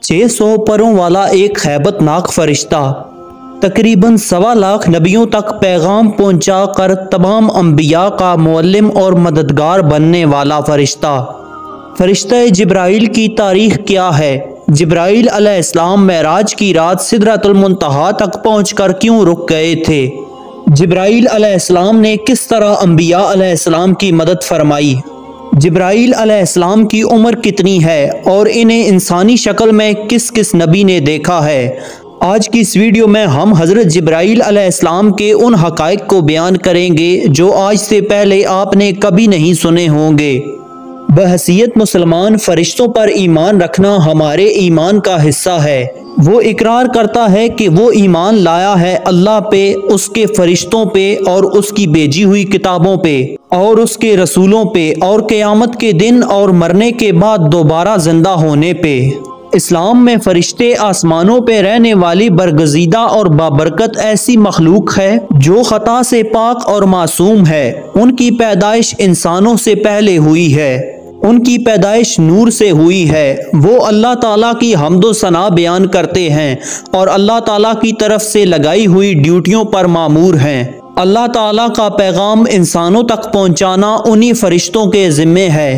600 परों वाला एक हैबतनाक फरिश्ता तकरीबन 1.25 लाख नबियों तक पैगाम पहुंचा कर तमाम अंबिया का मुअल्लिम और मददगार बनने वाला फरिश्ता। फरिश्ता जिब्राइल की तारीख क्या है? जिब्राइल अलैहिस्सलाम मेराज की रात सिदरतुल मुंतहा तक पहुंचकर क्यों रुक गए थे? जिब्राइल अलैहिस्सलाम ने किस तरह अंबिया अलैहिस्सलाम की मदद फरमाई? जिब्राइल अलैहिस्सलाम की उम्र कितनी है और इन्हें इंसानी शक्ल में किस किस नबी ने देखा है? आज की इस वीडियो में हम हज़रत जिब्राइल अलैहिस्सलाम के उन हक़ाइक़ को बयान करेंगे जो आज से पहले आपने कभी नहीं सुने होंगे। बहसीयत मुसलमान फरिश्तों पर ईमान रखना हमारे ईमान का हिस्सा है। वो इकरार करता है कि वो ईमान लाया है अल्लाह पे, उसके फरिश्तों पे और उसकी भेजी हुई किताबों पे और उसके रसूलों पे और क़यामत के दिन और मरने के बाद दोबारा जिंदा होने पे। इस्लाम में फरिश्ते आसमानों पे रहने वाली बरगज़ीदा और बाबरकत ऐसी मखलूक है जो ख़ता से पाक और मासूम है। उनकी पैदाइश इंसानों से पहले हुई है, उनकी पैदाइश नूर से हुई है। वो अल्लाह ताला की हम्दो सना बयान करते हैं और अल्लाह ताला की तरफ से लगाई हुई ड्यूटियों पर मामूर हैं। अल्लाह ताला का पैगाम इंसानों तक पहुँचाना उन्हीं फरिश्तों के ज़िम्मे है।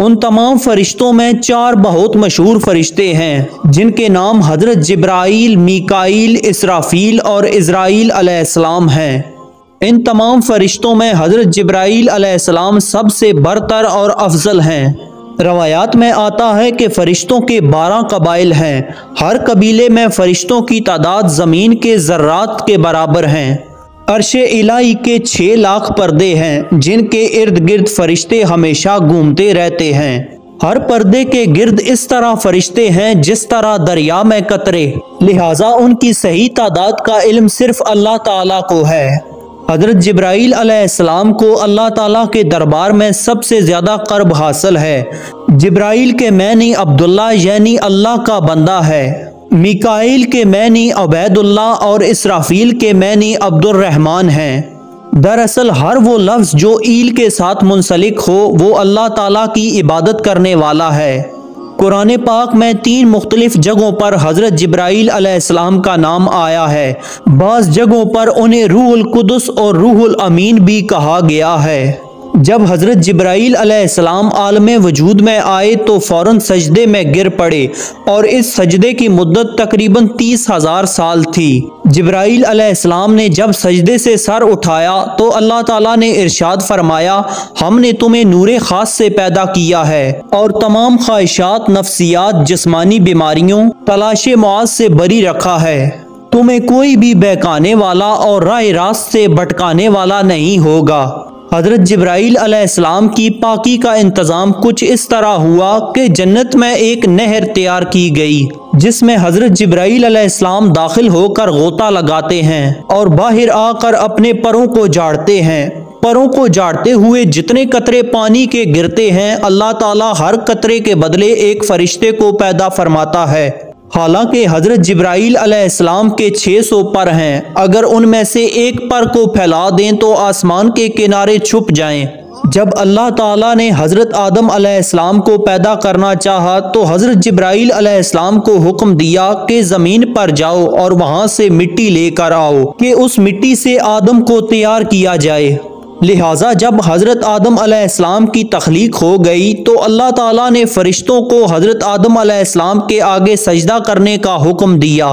उन तमाम फरिश्तों में 4 बहुत मशहूर फरिश्ते हैं जिनके नाम हज़रत जिब्राइल, मीकाईल, इसराफील और इज़राइल अलैहिस्सलाम हैं। इन तमाम फरिश्तों में हज़रत जिब्राइल अलैहिस्सलाम सबसे बरतर और अफजल हैं। रवायात में आता है कि फ़रिश्तों के 12 कबाइल हैं। हर कबीले में फ़रिश्तों की तादाद ज़मीन के ज़र्रात के बराबर हैं। अर्शे इलाही के 6 लाख पर्दे हैं जिनके इर्द गिर्द फरिश्ते हमेशा घूमते रहते हैं। हर पर्दे के गिर्द इस तरह फरिश्ते हैं जिस तरह दरिया में कतरे, लिहाजा उनकी सही तादाद का इल्म सिर्फ अल्लाह ताला को है। हज़रत जिब्राइल अलैहिस्सलाम को अल्लाह ताला के दरबार में सबसे ज़्यादा क़र्ब हासिल है। जिब्राइल के मैनी अब्दुल्ला यानी अल्लाह का बंदा है। मीकाईल के मैनी अबैदुल्ला और इसराफील के मैनी अब्दुर्रहमान हैं। दरअसल हर वो लफ्ज़ जो ईल के साथ मुंसलिक हो वो अल्लाह ताला की इबादत करने वाला है। कुरान पाक में 3 मुख्तलिफ जगहों पर हज़रत जिब्राइल अलैहिस्सलाम का नाम आया है। बाज़ जगहों पर उन्हें रूहुल कुदस और रूहुल अमीन भी कहा गया है। जब हज़रत जिब्राइल अलैहिस्सलाम आलमे वजूद में आए तो फ़ौरन सजदे में गिर पड़े और इस सजदे की मुद्दत तकरीबन 30,000 साल थी। जिब्राइल अलैहिस्सलाम ने जब सजदे से सर उठाया तो अल्लाह ताला ने इरशाद फरमाया, हमने तुम्हें नूरे ख़ास से पैदा किया है और तमाम ख्वाहिशात, नफ्सियात, जिस्मानी बीमारियों, तलाशे मुआज से बरी रखा है। तुम्हें कोई भी बहकाने वाला और राह रास्त से भटकाने वाला नहीं होगा। हज़रत जिब्राइल अलैहिस्सलाम की पाकी का इंतज़ाम कुछ इस तरह हुआ कि जन्नत में एक नहर तैयार की गई जिसमें हज़रत जिब्राइल अलैहिस्सलाम दाखिल होकर गोता लगाते हैं और बाहर आकर अपने परों को झाड़ते हैं। परों को झाड़ते हुए जितने कतरे पानी के गिरते हैं अल्लाह ताला हर कतरे के बदले एक फरिश्ते को पैदा फरमाता है। हालांकि हज़रत जिब्राइल अलैहिस्सलाम के 600 पर हैं। अगर उनमें से एक पर को फैला दें तो आसमान के किनारे छुप जाएं। जब अल्लाह ताला ने हज़रत आदम अलैहिस्सलाम को पैदा करना चाहा तो हज़रत जिब्राइल अलैहिस्सलाम को हुक्म दिया कि ज़मीन पर जाओ और वहाँ से मिट्टी लेकर आओ कि उस मिट्टी से आदम को तैयार किया जाए। लिहाजा जब हज़रत आदम अलैहिस्सलाम की तख्लीक हो गई तो अल्लाह ताला ने फरिश्तों को हज़रत आदम अलैहिस्सलाम के आगे सजदा करने का हुक्म दिया।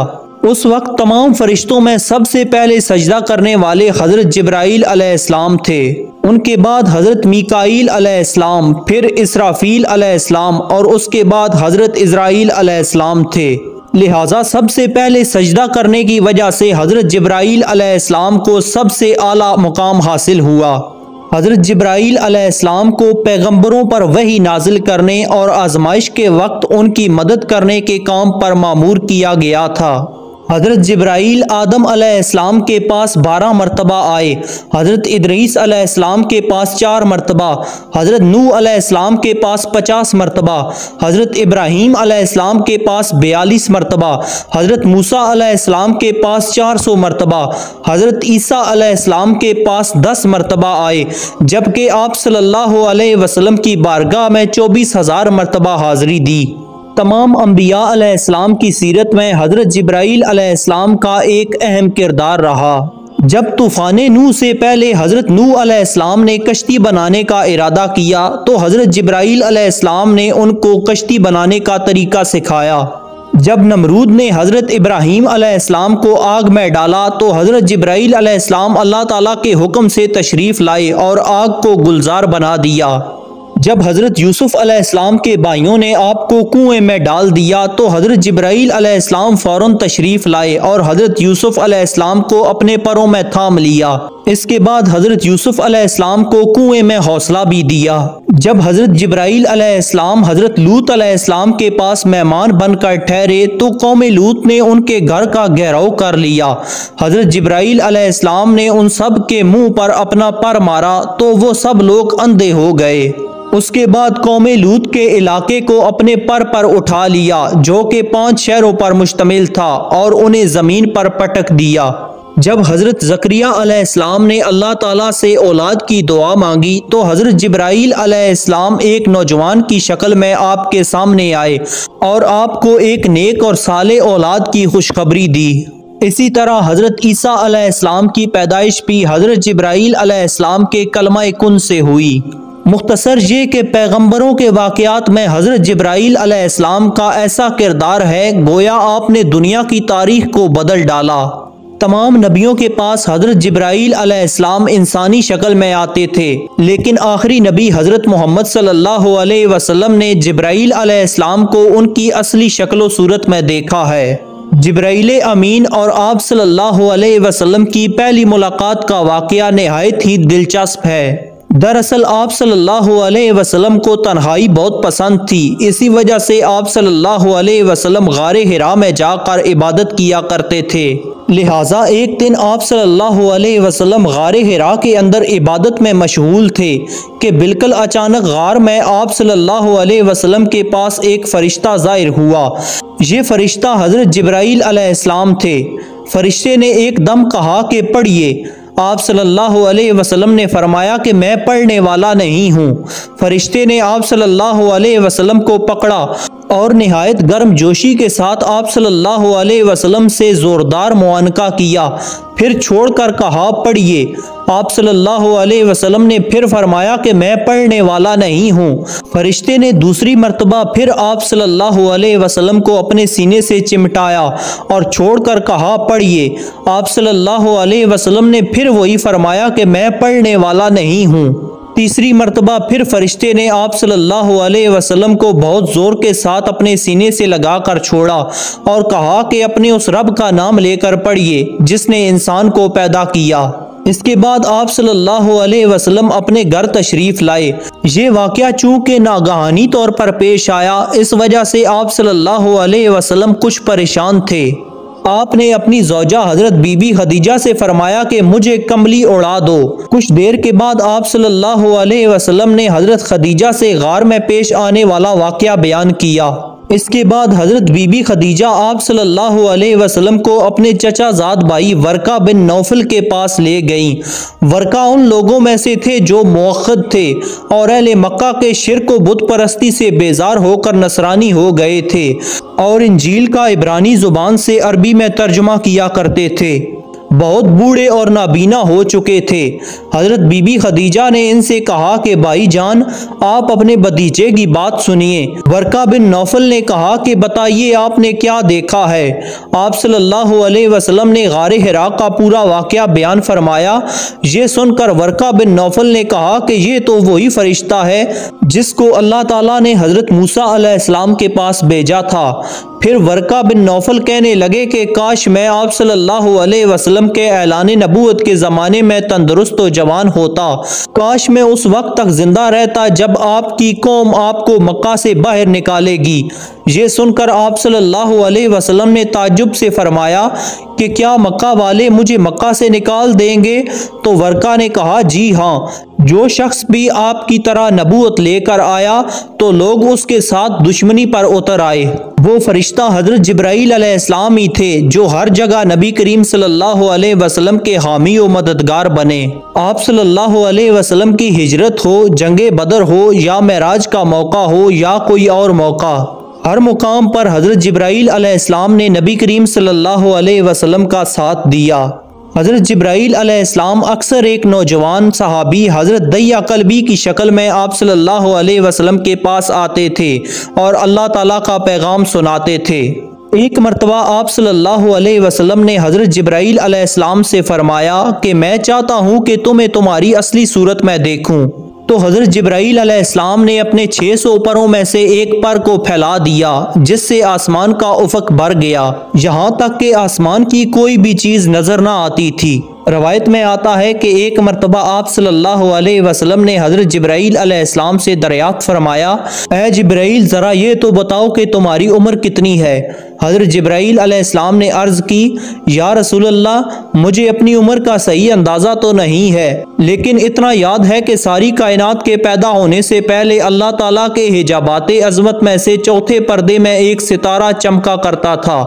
उस वक्त तमाम फरिश्तों में सबसे पहले सजदा करने वाले हज़रत जिब्राइल अलैहिस्सलाम थे। उनके बाद हज़रत मीकाईल अलैहिस्सलाम, फिर इसराफील अलैहिस्सलाम और उसके बाद हज़रत इज़राइल अलैहिस्सलाम थे। लिहाजा सबसे पहले सजदा करने की वजह से हज़रत जिब्राइल अलैहिस्सलाम को सबसे आला मुकाम हासिल हुआ। हज़रत जिब्राइल अलैहिस्सलाम को पैगंबरों पर वही नाजिल करने और आजमाइश के वक्त उनकी मदद करने के काम पर मामूर किया गया था। हज़रत जिब्राइल आदम अलैहिस्सलाम के पास 12 मरतबा आए, हज़रत इदरीस अलैहिस्सलाम के पास 4 मरतबा, हज़रत नूह अलैहिस्सलाम के पास 50 मरतबा, हज़रत इब्राहीम अलैहिस्सलाम के पास 42 मरतबा, हज़रत मूसा अलैहिस्सलाम के पास 400 मरतबा, हज़रत ईसा अलैहिस्सलाम के पास 10 मरतबा आए, जबकि आप सल्लल्लाहु अलैहि वसल्लम की बारगाह में 24,000 मरतबा हाज़री दी। तमाम अंबिया अलैहिस्सलाम की सीरत में हज़रत जिब्राईल अलैहिस्सलाम का एक अहम किरदार रहा। जब तूफ़ान नूह से पहले हज़रत नूह अलैहिस्सलाम ने कश्ती बनाने का इरादा किया तो हज़रत जिब्राईल अलैहिस्सलाम ने उनको कश्ती बनाने का तरीका सिखाया। जब नमरूद ने हज़रत इब्राहीम अलैहिस्सलाम को आग में डाला तो हज़रत जिब्राईल अलैहिस्सलाम अल्लाह ताला के हुक्म से तशरीफ़ लाए और आग को गुलजार बना दिया। जब हज़रत यूसुफ अलैहिस्सलाम के भाइयों ने आपको कुएं में डाल दिया तो हज़रत जिब्राईल अलैहिस्सलाम फ़ौरन तशरीफ़ लाए और हज़रत यूसुफ अलैहिस्सलाम को अपने परों में थाम लिया। इसके बाद हज़रत यूसुफ अलैहिस्सलाम को कुएं में हौसला भी दिया। जब हज़रत जिब्राईल अलैहिस्सलाम हज़रत लूत अलैहिस्सलाम के पास मेहमान बनकर ठहरे तो कौम लूत ने उनके घर का घेराव कर लिया। हज़रत जिब्राईल अलैहिस्सलाम ने उन सब के मुंह पर अपना पर मारा तो वो सब लोग अंधे हो गए। उसके बाद कौम लूत के इलाके को अपने पर उठा लिया जो कि 5 शहरों पर मुश्तमिल था और उन्हें ज़मीन पर पटक दिया। जब हज़रत ज़करिया अलैहिस्सलाम ने अल्लाह ताला से औलाद की दुआ मांगी तो हज़रत जिब्राईल अलैहिस्सलाम एक नौजवान की शक्ल में आपके सामने आए और आपको एक नेक और साले औलाद की खुशखबरी दी। इसी तरह हज़रत ईसा अलैहिस्सलाम की पैदाइश भी हज़रत जिब्राईल अलैहिस्सलाम के कलमा कुन से हुई। मुख्तसर ये कि पैगम्बरों के वाक़यात में हज़रत जिब्राईल अलैहिस्सलाम का ऐसा किरदार है गोया आपने दुनिया की तारीख को बदल डाला। तमाम नबियों के पास हज़रत जिब्राईल अलैहिस्सलाम इंसानी शक्ल में आते थे, लेकिन आखिरी नबी हज़रत मोहम्मद सल्लल्लाहु अलैहि वसल्लम ने जिब्राईल अलैहिस्सलाम को उनकी असली शक्ल व सूरत में देखा है। जिब्राईल अमीन और आप सल्लल्लाहु अलैहि वसल्लम की पहली मुलाकात का वाक़या नहायत ही दिलचस्प है। दरअसल आप सल्लल्लाहु अलैहि वसल्लम को तन्हाई बहुत पसंद थी, इसी वजह से आप सल्लल्लाहु अलैहि वसल्लम गारे हिरा में जाकर इबादत किया करते थे। लिहाजा एक दिन आप सल्लल्लाहु अलैहि वसल्लम गारे हिरा के अंदर इबादत में मशगूल थे कि बिल्कुल अचानक गार में आप सल्लल्लाहु अलैहि वसल्लम के पास एक फ़रिश्ता ज़ाहिर हुआ। ये फ़रिश्ता हज़रत जिब्राईल अलैहिस्सलाम थे। फ़रिश्ते ने एकदम कहा कि पढ़िए। आप सल्लल्लाहु अलैहि वसल्लम ने फरमाया कि मैं पढ़ने वाला नहीं हूँ। फरिश्ते ने आप सल्लल्लाहु अलैहि वसल्लम को पकड़ा और निहायत गर्म जोशी के साथ आप सल्लल्लाहु अलैहि वसल्लम से ज़ोरदार मुआनका किया, फिर छोड़कर कहा पढ़िए। आप सल्लल्लाहु अलैहि वसल्लम ने फिर फरमाया कि मैं पढ़ने वाला नहीं हूँ। फरिश्ते ने दूसरी मर्तबा फिर आप सल्लल्लाहु अलैहि वसल्लम को अपने सीने से चिमटाया और छोड़कर कहा पढ़िए। आप सल्लल्लाहु अलैहि वसल्लम ने फिर वही फरमाया कि मैं पढ़ने वाला नहीं हूँ। तीसरी मर्तबा फिर फरिश्ते ने आप सल्लल्लाहु अलैहि वसल्लम को बहुत ज़ोर के साथ अपने सीने से लगाकर छोड़ा और कहा कि अपने उस रब का नाम लेकर पढ़िए जिसने इंसान को पैदा किया। इसके बाद आप सल्लल्लाहु अलैहि वसल्लम अपने घर तशरीफ़ लाए। ये वाक़या चूँकि नागहानी तौर पर पेश आया, इस वजह से आप सल्लल्लाहु अलैहि वसल्लम कुछ परेशान थे। आपने अपनी ज़ौजा हज़रत बीबी खदीजा से फरमाया कि मुझे कम्बली उड़ा दो। कुछ देर के बाद आप सल्लल्लाहु अलैहि वसल्लम ने हज़रत खदीजा से गार में पेश आने वाला वाक़या बयान किया। इसके बाद हज़रत बीबी खदीजा आप सल्लल्लाहु अलैहि वसल्लम को अपने चचाज़ाद भाई वर्का बिन नौफल के पास ले गईं। वर्का उन लोगों में से थे जो मुअक्कद थे और अहले मक्का के शिर्क व बुत परस्ती से बेजार होकर नसरानी हो गए थे और इंजील का इब्रानी ज़ुबान से अरबी में तर्जुमा किया करते थे। बहुत बूढ़े और नाबीना हो चुके थे। हज़रत बीबी खदीजा ने इनसे कहा कि भाईजान आप अपने भतीजे की बात सुनिए। वर्का बिन नौफल ने कहा कि बताइए आपने क्या देखा है। आप सल्लल्लाहु अलैहि वसल्लम ने गारे हिरा का पूरा वाक़या बयान फरमाया। ये सुनकर वर्का बिन नौफल ने कहा कि ये तो वही फरिश्ता है जिसको अल्लाह ताला ने हज़रत मूसा अलैहिस्सलाम के पास भेजा था। फिर वर्का बिन नौफल कहने लगे कि काश मैं आप सल्लल्लाहु अलैहि वसल्लम के ऐलान नबूवत के ज़माने में तंदुरुस्त व जवान होता। काश मैं उस वक्त तक जिंदा रहता जब आपकी कौम आपको मक्का से बाहर निकालेगी। ये सुनकर आप सल्लल्लाहु अलैहि वसल्लम ने ताज्जुब से फरमाया कि क्या मक्का वाले मुझे मक्का से निकाल देंगे? तो वर्का ने कहा जी हाँ, जो शख्स भी आपकी तरह नबूवत लेकर आया तो लोग उसके साथ दुश्मनी पर उतर आए। वो फरिश्ता हज़रत जिब्राईल अलैहिस्सलाम ही थे जो हर जगह नबी करीम सल्लल्लाहु अलैहि वसल्लम के हामी व मददगार बने। आप सल्लल्लाहु अलैहि वसल्लम की हिजरत हो, जंगे बदर हो या मेराज का मौका हो या कोई और मौका, हर मुकाम पर हज़रत जिब्राईल अलैहिस्सलाम ने नबी करीम सल्लल्लाहु अलैहि वसल्लम का साथ दिया। हज़रत जिब्राईल अलैहिस्सलाम अक्सर एक नौजवान सहाबी हज़रत दहिया कल्बी की शक्ल में आप सल्लल्लाहु अलैहि वसल्लम के पास आते थे और अल्लाह ताला का पैगाम सुनाते थे। एक मरतबा आप सल्लल्लाहु अलैहि वसल्लम ने हज़रत जिब्राईल अलैहिस्सलाम से फरमाया कि मैं चाहता हूँ कि तुम्हें तुम्हारी असली सूरत में देखूँ। तो हज़रत जिब्राईल अलैहिस्सलाम ने अपने 600 परों में से एक पर को फैला दिया, जिससे आसमान का उफ़क़ भर गया, यहाँ तक कि आसमान की कोई भी चीज़ नज़र ना आती थी। रवायत में आता है कि एक मरतबा आप सल्लल्लाहु अलैहि वसल्लम ने हज़रत जिब्राईल अलैहिस्सलाम से दरियाफ़्त फरमाया, ऐ जिब्राईल ज़रा ये तो बताओ कि तुम्हारी उम्र कितनी है। हज़रत जिब्राईल अलैहिस्सलाम ने अर्ज़ की, या रसूल अल्लाह, मुझे अपनी उम्र का सही अंदाज़ा तो नहीं है, लेकिन इतना याद है कि सारी कायनात के पैदा होने से पहले अल्लाह ताला के हिजाबाते अज़मत में से चौथे पर्दे में एक सितारा चमका करता था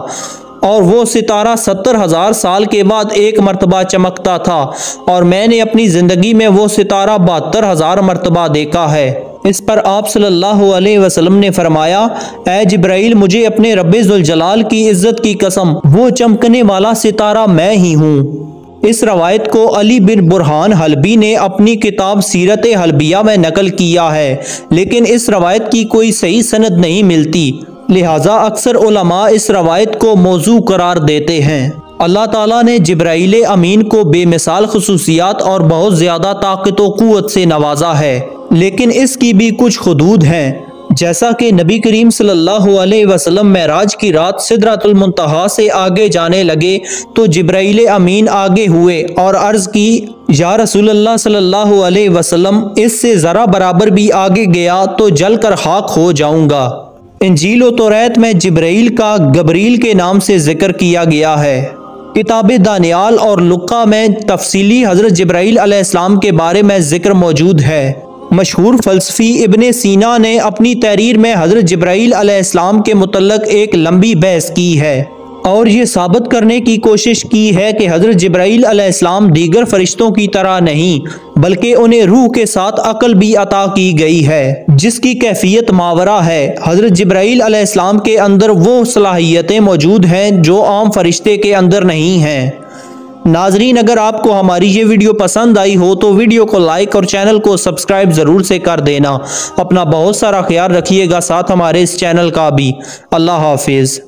और वो सितारा 70,000 साल के बाद एक मरतबा चमकता था और मैंने अपनी ज़िंदगी में वो सितारा 72,000 मरतबा देखा है। इस पर आप सल्लल्लाहु अलैहि वसल्लम ने फरमाया, ऐ जिब्राईल, मुझे अपने रब्बे जुल जलाल की इज़्ज़त की कसम, वो चमकने वाला सितारा मैं ही हूँ। इस रवायत को अली बिन बुरहान हलबी ने अपनी किताब सीरत हलबिया में नकल किया है, लेकिन इस रवायत की कोई सही सनद नहीं मिलती, लिहाजा अक्सर उलमा इस रवायत को मौजू करार देते हैं। अल्लाह ताला ने जिब्राईल अमीन को बेमिसाल खुसूसियात और बहुत ज़्यादा ताकत व क़ुव्वत से नवाजा है, लेकिन इसकी भी कुछ हुदूद हैं। जैसा कि नबी करीम सल्लल्लाहु अलैहि वसल्लम मेराज की रात सिदरतुल मुंतहा से आगे जाने लगे तो जिब्राईल अमीन आगे हुए और अर्ज़ की, या रसूल अल्लाह सल्लल्लाहु अलैहि वसल्लम, इससे ज़रा बराबर भी आगे गया तो जल कर खाक हो जाऊँगा। इंजील व तौरात में जिब्राईल का गबरील के नाम से जिक्र किया गया है। किताब दानियाल और लुक्का में तफसीली हज़रत जिब्राईल अलैहिस्सलाम के बारे में जिक्र मौजूद है। मशहूर फ़लसफ़ी इब्ने सीना ने अपनी तहरीर में हज़रत जिब्राईल अलैहिस्सलाम के मुतल्लक़ एक लंबी बहस की है और ये साबित करने की कोशिश की है कि हज़रत जिब्राईल अलैहिस्सलाम दीगर फ़रिश्तों की तरह नहीं, बल्कि उन्हें रूह के साथ अक़ल भी अता की गई है, जिसकी कैफियत मावरा है। हज़रत जिब्राईल अलैहिस्सलाम के अंदर वो सलाहियतें मौजूद हैं जो आम फरिश्ते के अंदर नहीं हैं। नाजरीन, अगर आपको हमारी ये वीडियो पसंद आई हो तो वीडियो को लाइक और चैनल को सब्सक्राइब ज़रूर से कर देना। अपना बहुत सारा ख्याल रखिएगा, साथ हमारे इस चैनल का भी। अल्लाह हाफिज़।